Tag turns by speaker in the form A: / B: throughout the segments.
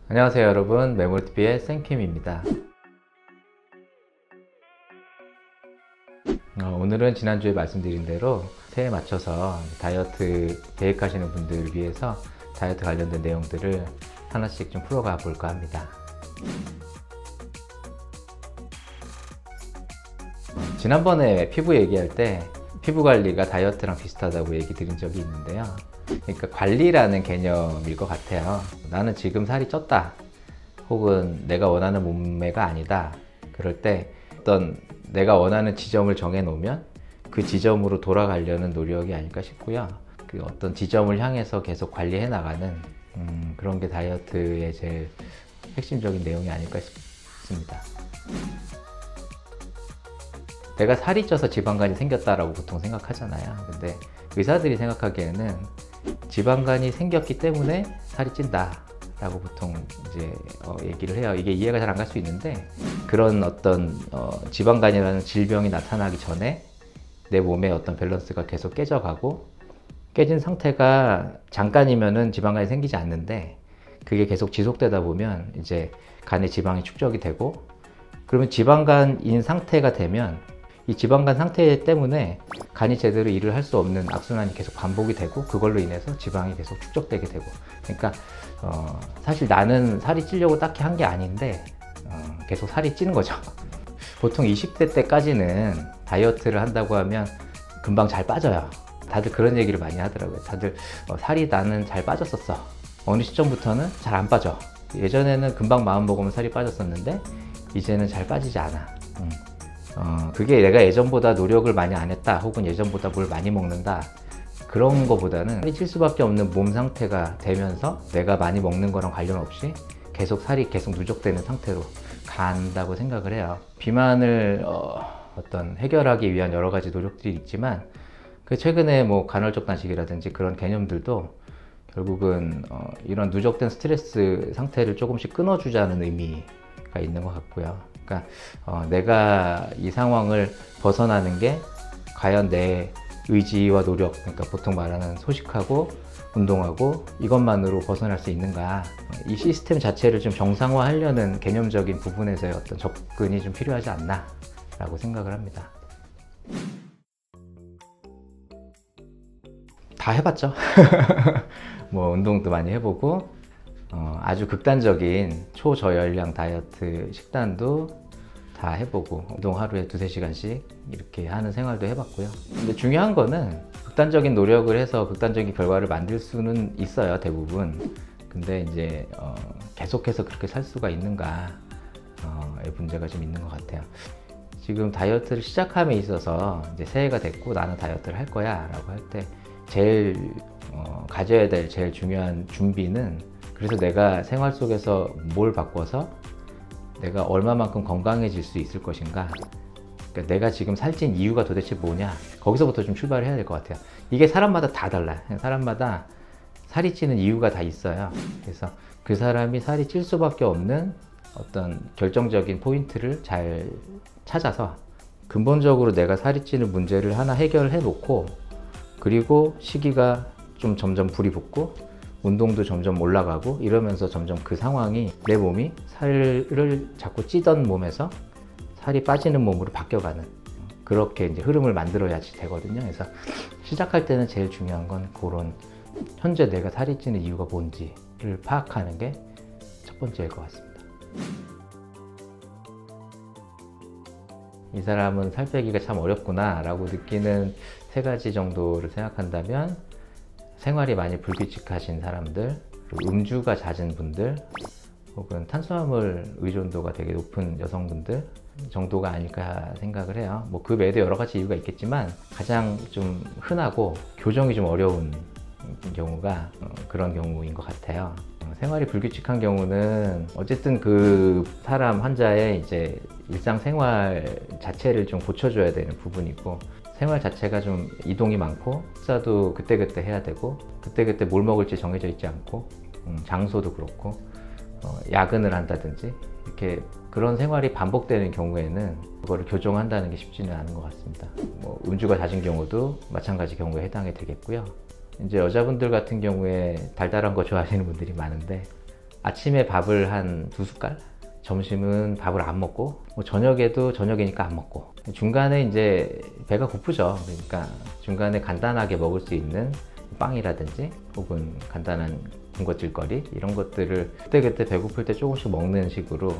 A: 안녕하세요 여러분, 매몰TV의 생킴입니다. 오늘은 지난주에 말씀드린 대로 새해에 맞춰서 다이어트 계획하시는 분들을 위해서 다이어트 관련된 내용들을 하나씩 좀 풀어가 볼까 합니다. 지난번에 피부 얘기할 때 피부 관리가 다이어트랑 비슷하다고 얘기 드린 적이 있는데요. 그러니까 관리라는 개념일 것 같아요. 나는 지금 살이 쪘다, 혹은 내가 원하는 몸매가 아니다. 그럴 때 어떤 내가 원하는 지점을 정해 놓으면 그 지점으로 돌아가려는 노력이 아닐까 싶고요. 그 어떤 지점을 향해서 계속 관리해 나가는 그런 게 다이어트의 제일 핵심적인 내용이 아닐까 싶습니다. 내가 살이 쪄서 지방간이 생겼다라고 보통 생각하잖아요. 근데 의사들이 생각하기에는 지방간이 생겼기 때문에 살이 찐다 라고 보통 이제 얘기를 해요. 이게 이해가 잘 안 갈 수 있는데, 그런 어떤 지방간이라는 질병이 나타나기 전에 내 몸의 어떤 밸런스가 계속 깨져가고, 깨진 상태가 잠깐이면은 지방간이 생기지 않는데, 그게 계속 지속되다 보면 이제 간에 지방이 축적이 되고, 그러면 지방간인 상태가 되면 이 지방간 상태 때문에 간이 제대로 일을 할 수 없는 악순환이 계속 반복이 되고, 그걸로 인해서 지방이 계속 축적되게 되고. 그러니까 사실 나는 살이 찌려고 딱히 한 게 아닌데 계속 살이 찌는 거죠. 보통 20대 때까지는 다이어트를 한다고 하면 금방 잘 빠져요. 다들 그런 얘기를 많이 하더라고요. 다들 살이 나는 잘 빠졌었어. 어느 시점부터는 잘 안 빠져. 예전에는 금방 마음 먹으면 살이 빠졌었는데 이제는 잘 빠지지 않아. 그게 내가 예전보다 노력을 많이 안 했다, 혹은 예전보다 뭘 많이 먹는다, 그런 거보다는 살이 찔 수밖에 없는 몸 상태가 되면서 내가 많이 먹는 거랑 관련 없이 계속 살이 계속 누적되는 상태로 간다고 생각을 해요. 비만을 어떤 해결하기 위한 여러 가지 노력들이 있지만, 그 최근에 뭐 간헐적 단식이라든지 그런 개념들도 결국은 이런 누적된 스트레스 상태를 조금씩 끊어주자는 의미가 있는 것 같고요. 그러니까 내가 이 상황을 벗어나는 게 과연 내 의지와 노력, 그러니까 보통 말하는 소식하고 운동하고 이것만으로 벗어날 수 있는가, 이 시스템 자체를 좀 정상화하려는 개념적인 부분에서의 어떤 접근이 좀 필요하지 않나 라고 생각을 합니다. 다 해봤죠. 뭐 운동도 많이 해보고, 아주 극단적인 초저열량 다이어트 식단도 다 해보고, 운동 하루에 2~3시간씩 이렇게 하는 생활도 해봤고요. 근데 중요한 거는 극단적인 노력을 해서 극단적인 결과를 만들 수는 있어요, 대부분. 근데 이제 계속해서 그렇게 살 수가 있는가의 문제가 좀 있는 것 같아요. 지금 다이어트를 시작함에 있어서 이제 새해가 됐고 나는 다이어트를 할 거야 라고 할 때 제일 가져야 될 제일 중요한 준비는, 그래서 내가 생활 속에서 뭘 바꿔서 내가 얼마만큼 건강해질 수 있을 것인가, 그러니까 내가 지금 살찐 이유가 도대체 뭐냐, 거기서부터 좀 출발을 해야 될 것 같아요. 이게 사람마다 다 달라요. 사람마다 살이 찌는 이유가 다 있어요. 그래서 그 사람이 살이 찔 수밖에 없는 어떤 결정적인 포인트를 잘 찾아서 근본적으로 내가 살이 찌는 문제를 하나 해결해 놓고, 그리고 시기가 좀 점점 불이 붙고 운동도 점점 올라가고 이러면서 점점 그 상황이 내 몸이 살을 자꾸 찌던 몸에서 살이 빠지는 몸으로 바뀌어가는, 그렇게 이제 흐름을 만들어야지 되거든요. 그래서 시작할 때는 제일 중요한 건 그런 현재 내가 살이 찌는 이유가 뭔지를 파악하는 게 첫 번째일 것 같습니다. 이 사람은 살 빼기가 참 어렵구나 라고 느끼는 3가지 정도를 생각한다면, 생활이 많이 불규칙하신 사람들, 그리고 음주가 잦은 분들, 혹은 탄수화물 의존도가 되게 높은 여성분들 정도가 아닐까 생각을 해요. 뭐 그 외에도 여러 가지 이유가 있겠지만 가장 좀 흔하고 교정이 좀 어려운 경우가 그런 경우인 것 같아요. 생활이 불규칙한 경우는 어쨌든 그 사람 환자의 이제 일상생활 자체를 좀 고쳐줘야 되는 부분이고, 생활 자체가 좀 이동이 많고 식사도 그때그때 해야 되고, 그때그때 뭘 먹을지 정해져 있지 않고, 장소도 그렇고, 야근을 한다든지 이렇게 그런 생활이 반복되는 경우에는 그거를 교정한다는 게 쉽지는 않은 것 같습니다. 뭐 음주가 잦은 경우도 마찬가지 경우에 해당이 되겠고요. 이제 여자분들 같은 경우에 달달한 거 좋아하시는 분들이 많은데, 아침에 밥을 한 2숟갈, 점심은 밥을 안 먹고, 뭐 저녁에도 저녁이니까 안 먹고, 중간에 이제 배가 고프죠. 그러니까 중간에 간단하게 먹을 수 있는 빵이라든지 혹은 간단한 군것질거리 이런 것들을 그때그때 배고플 때 조금씩 먹는 식으로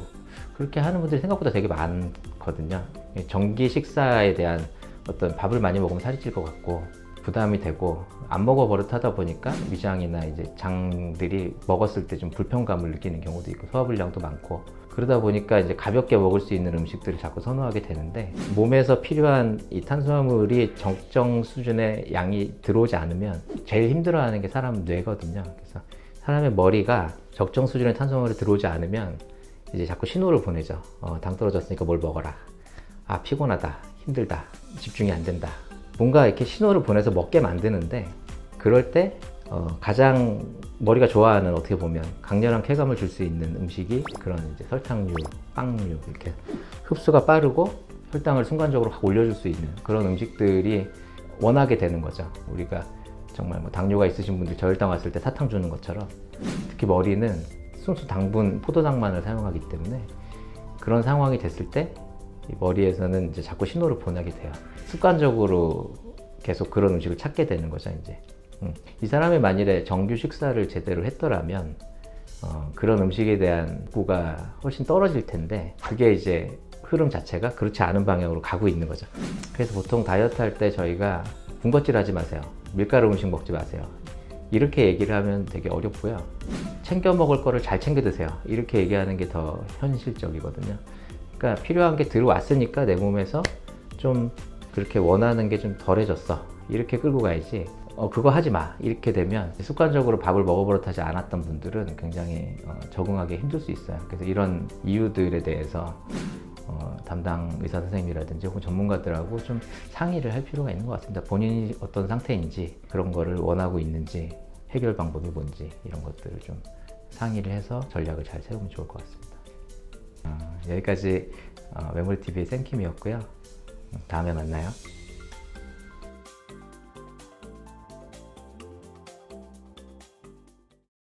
A: 그렇게 하는 분들이 생각보다 되게 많거든요. 정기 식사에 대한 어떤 밥을 많이 먹으면 살이 찔 것 같고 부담이 되고 안 먹어 버릇하다 보니까 위장이나 이제 장들이 먹었을 때 좀 불편감을 느끼는 경우도 있고 소화불량도 많고 그러다 보니까 이제 가볍게 먹을 수 있는 음식들을 자꾸 선호하게 되는데 몸에서 필요한 이 탄수화물이 적정 수준의 양이 들어오지 않으면 제일 힘들어하는 게 사람 뇌거든요. 그래서 사람의 머리가 적정 수준의 탄수화물이 들어오지 않으면 이제 자꾸 신호를 보내죠. 당 떨어졌으니까 뭘 먹어라. 아, 피곤하다, 힘들다, 집중이 안 된다. 뭔가 이렇게 신호를 보내서 먹게 만드는데 그럴 때 가장 머리가 좋아하는 어떻게 보면 강렬한 쾌감을 줄 수 있는 음식이 그런 이제 설탕류, 빵류 이렇게 흡수가 빠르고 혈당을 순간적으로 확 올려줄 수 있는 그런 음식들이 원하게 되는 거죠. 우리가 정말 뭐 당뇨가 있으신 분들 저혈당 왔을 때 사탕 주는 것처럼 특히 머리는 순수 당분 포도당만을 사용하기 때문에 그런 상황이 됐을 때 이 머리에서는 이제 자꾸 신호를 보내게 돼요. 습관적으로 계속 그런 음식을 찾게 되는 거죠, 이제. 이 사람이 만일에 정규 식사를 제대로 했더라면 그런 음식에 대한 욕구가 훨씬 떨어질 텐데 그게 이제 흐름 자체가 그렇지 않은 방향으로 가고 있는 거죠. 그래서 보통 다이어트 할 때 저희가 군것질 하지 마세요. 밀가루 음식 먹지 마세요. 이렇게 얘기를 하면 되게 어렵고요. 챙겨 먹을 거를 잘 챙겨 드세요. 이렇게 얘기하는 게 더 현실적이거든요. 그러니까 필요한 게 들어왔으니까 내 몸에서 좀 그렇게 원하는 게 좀 덜해졌어. 이렇게 끌고 가야지. 그거 하지 마. 이렇게 되면 습관적으로 밥을 먹어버릇하지 않았던 분들은 굉장히 적응하기 힘들 수 있어요. 그래서 이런 이유들에 대해서 담당 의사 선생님이라든지 혹은 전문가들하고 좀 상의를 할 필요가 있는 것 같습니다. 본인이 어떤 상태인지 그런 거를 원하고 있는지 해결 방법이 뭔지 이런 것들을 좀 상의를 해서 전략을 잘 세우면 좋을 것 같습니다. 여기까지 메모리TV의 쌤킴이었고요. 다음에 만나요.